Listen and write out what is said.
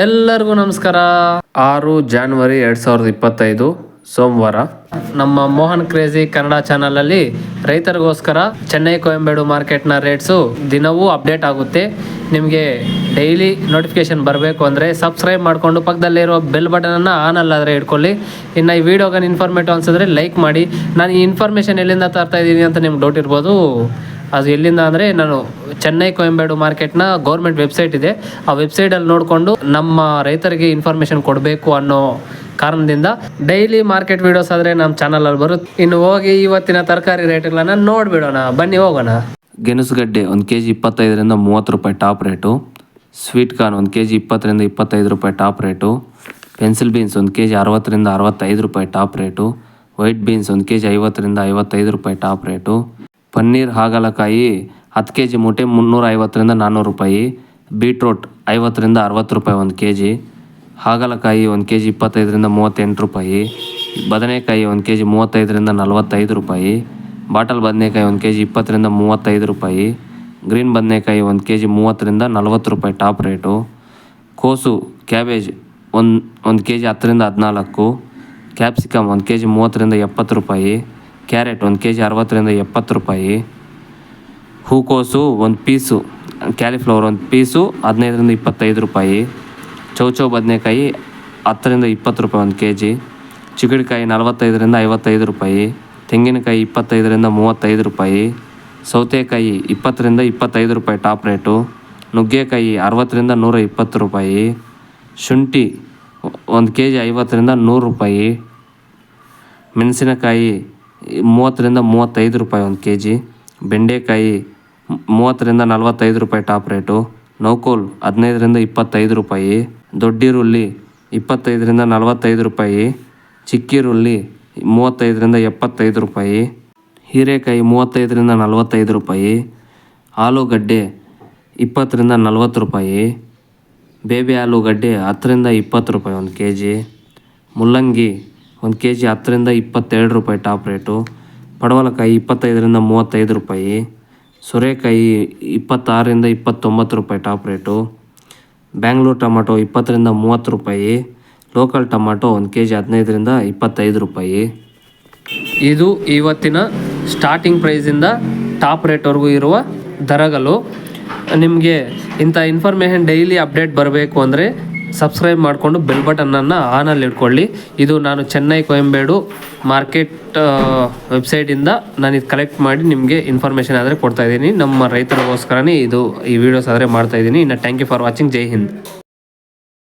ಎಲ್ಲರಿಗೂ ನಮಸ್ಕಾರ. 6 ಜಾನ್ವರಿ 2025 ಸೋಮವಾರ. ನಮ್ಮ ಮೋಹನ್ ಕ್ರೇಜಿ ಕನ್ನಡ ಚಾನಲಲ್ಲಿ ರೈತರಿಗೋಸ್ಕರ ಚೆನ್ನೈ ಕೊಯಂಬೇಡು ಮಾರ್ಕೆಟ್ನ ರೇಟ್ಸು ದಿನವೂ ಅಪ್ಡೇಟ್ ಆಗುತ್ತೆ. ನಿಮಗೆ ಡೈಲಿ ನೋಟಿಫಿಕೇಶನ್ ಬರಬೇಕು ಅಂದರೆ ಸಬ್ಸ್ಕ್ರೈಬ್ ಮಾಡಿಕೊಂಡು ಪಕ್ಕದಲ್ಲಿರೋ ಬೆಲ್ ಬಟನನ್ನು ಆನ್ ಅಲ್ಲಾದರೆ ಇಟ್ಕೊಳ್ಳಿ. ಇನ್ನು ಈ ವಿಡಿಯೋಗೆ ಇನ್ಫಾರ್ಮೇಟಿವ್ ಅನಿಸಿದ್ರೆ ಲೈಕ್ ಮಾಡಿ. ನಾನು ಈ ಇನ್ಫಾರ್ಮೇಷನ್ ಎಲ್ಲಿಂದ ತರ್ತಾ ಇದ್ದೀನಿ ಅಂತ ನಿಮ್ಗೆ ಡೌಟ್ ಇರ್ಬೋದು. ಅದು ಎಲ್ಲಿಂದ ಅಂದರೆ ನಾನು ಚೆನ್ನೈ ಕೊಯಂಬೇಡು ಮಾರ್ಕೆಟ್ನ ಗೌರ್ಮೆಂಟ್ ವೆಬ್ಸೈಟ್ ಇದೆ, ಆ ವೆಬ್ಸೈಟಲ್ಲಿ ನೋಡಿಕೊಂಡು ನಮ್ಮ ರೈತರಿಗೆ ಇನ್ಫಾರ್ಮೇಷನ್ ಕೊಡಬೇಕು ಅನ್ನೋ ಕಾರಣದಿಂದ ಡೈಲಿ ಮಾರ್ಕೆಟ್ ವೀಡಿಯೋಸ್ ಆದರೆ ನಮ್ಮ ಚಾನಲಲ್ಲಿ ಬರುತ್ತೆ. ಇನ್ನು ಹೋಗಿ ಇವತ್ತಿನ ತರಕಾರಿ ರೇಟ್ಗಳನ್ನು ನೋಡಿಬಿಡೋಣ, ಬನ್ನಿ ಹೋಗೋಣ. ಗೆಣಸುಗಡ್ಡೆ 1 kg 25ರಿಂದ 30 ರೂಪಾಯಿ top rate. Sweet corn 1 kg 20ರಿಂದ 25 ರೂಪಾಯಿ top rate. Pencil beans 1 kg 60ರಿಂದ 65 ರೂಪಾಯಿ top rate. White beans 1 kg 50ರಿಂದ 55 ರೂಪಾಯಿ ಟಾಪ್ ರೇಟು. ಪನ್ನೀರ್ ಹಾಗಲಕಾಯಿ 10 kg ಮೂಟೆ 350ರಿಂದ 400 ರೂಪಾಯಿ. ಬೀಟ್ರೋಟ್ 50ರಿಂದ 60 ರೂಪಾಯಿ 1 kg. ಹಾಗಲಕಾಯಿ 1 kg 25ರಿಂದ 38 ರೂಪಾಯಿ. ಬದನೆಕಾಯಿ 1 kg 35ರಿಂದ 45 ರೂಪಾಯಿ. ಬಾಟಲ್ ಬದನೆಕಾಯಿ 1 kg 20ರಿಂದ 35 ರೂಪಾಯಿ. ಗ್ರೀನ್ ಬದನೆಕಾಯಿ 1 kg 30ರಿಂದ 40 ರೂಪಾಯಿ ಟಾಪ್ ರೇಟು. ಕೋಸು ಕ್ಯಾಬೇಜ್ 1 kg 10ರಿಂದ 14. ಕ್ಯಾಪ್ಸಿಕಮ್ 1 kg 30ರಿಂದ 70 ರೂಪಾಯಿ. ಕ್ಯಾರೆಟ್ 1 kg 60ರಿಂದ 70 ರೂಪಾಯಿ. ಹೂಕೋಸು 1 ಪೀಸು, ಕ್ಯಾಲಿಫ್ಲವರ್ 1 ಪೀಸು 15ರಿಂದ 25 ರೂಪಾಯಿ. ಚೌಚೌ ಬದನೆಕಾಯಿ 10ರಿಂದ 20 ರೂಪಾಯಿ 1 kg. ಚಿಗಡಿಕಾಯಿ 45ರಿಂದ 55 ರೂಪಾಯಿ. ತೆಂಗಿನಕಾಯಿ 25ರಿಂದ 35 ರೂಪಾಯಿ. ಸೌತೆಕಾಯಿ 20ರಿಂದ 25 ರೂಪಾಯಿ ಟಾಪ್ ರೇಟು. ನುಗ್ಗೆಕಾಯಿ 60ರಿಂದ 120 ರೂಪಾಯಿ. ಶುಂಠಿ 1 kg 50ರಿಂದ 100 ರೂಪಾಯಿ. ಮೆಣಸಿನಕಾಯಿ 30ರಿಂದ 35 ರೂಪಾಯಿ 1 kg. ಬೆಂಡೆಕಾಯಿ 30ರಿಂದ 45 ರೂಪಾಯಿ ಟಾಪ್ ರೇಟು. ನೌಕೋಲ್ 15ರಿಂದ 25 ರೂಪಾಯಿ. ದೊಡ್ಡೀರುಳ್ಳಿ 25ರಿಂದ 45 ರೂಪಾಯಿ. ಚಿಕ್ಕೀರುಳ್ಳಿ 35ರಿಂದ 75 ರೂಪಾಯಿ. ಹೀರೆಕಾಯಿ 35ರಿಂದ 45 ರೂಪಾಯಿ. ಆಲೂಗಡ್ಡೆ 20ರಿಂದ 40 ರೂಪಾಯಿ. ಬೇಬಿ ಆಲೂಗಡ್ಡೆ 10ರಿಂದ 20 ರೂಪಾಯಿ 1 kg. ಮುಲ್ಲಂಗಿ 1 kg 10ರಿಂದ 22 ರೂಪಾಯಿ ಟಾಪ್ ರೇಟು. ಪಡವಲಕಾಯಿ 25ರಿಂದ 35 ರೂಪಾಯಿ. ಸೋರೆಕಾಯಿ 26ರಿಂದ 29 ರೂಪಾಯಿ ಟಾಪ್ ರೇಟು. ಬ್ಯಾಂಗ್ಳೂರು ಟೊಮಾಟೊ 20ರಿಂದ 30 ರೂಪಾಯಿ. ಲೋಕಲ್ ಟೊಮಾಟೊ 1 kg 15ರಿಂದ 25 ರೂಪಾಯಿ. ಇದು ಇವತ್ತಿನ ಸ್ಟಾರ್ಟಿಂಗ್ ಪ್ರೈಸಿಂದ ಟಾಪ್ ರೇಟ್ವರೆಗೂ ಇರುವ ದರಗಳು. ನಿಮಗೆ ಇಂಥ ಇನ್ಫಾರ್ಮೇಷನ್ ಡೈಲಿ ಅಪ್ಡೇಟ್ ಬರಬೇಕು ಅಂದರೆ ಸಬ್ಸ್ಕ್ರೈಬ್ ಮಾಡಿಕೊಂಡು ಬೆಲ್ ಬಟನನ್ನು ಆನಲ್ಲಿ ಇಟ್ಕೊಳ್ಳಿ. ಇದು ನಾನು ಚೆನ್ನೈ ಕೊಯಂಬೇಡು ಮಾರ್ಕೆಟ್ ವೆಬ್ಸೈಟಿಂದ ನಾನು ಇದು ಕಲೆಕ್ಟ್ ಮಾಡಿ ನಿಮಗೆ ಇನ್ಫಾರ್ಮೇಷನ್ ಆದರೆ ಕೊಡ್ತಾಯಿದ್ದೀನಿ. ನಮ್ಮ ರೈತರಿಗೋಸ್ಕರನೇ ಈ ವಿಡಿಯೋಸ್ ಆದರೆ ಮಾಡ್ತಾಯಿದ್ದೀನಿ. ಇನ್ನು thank you for watching. Jai Hind.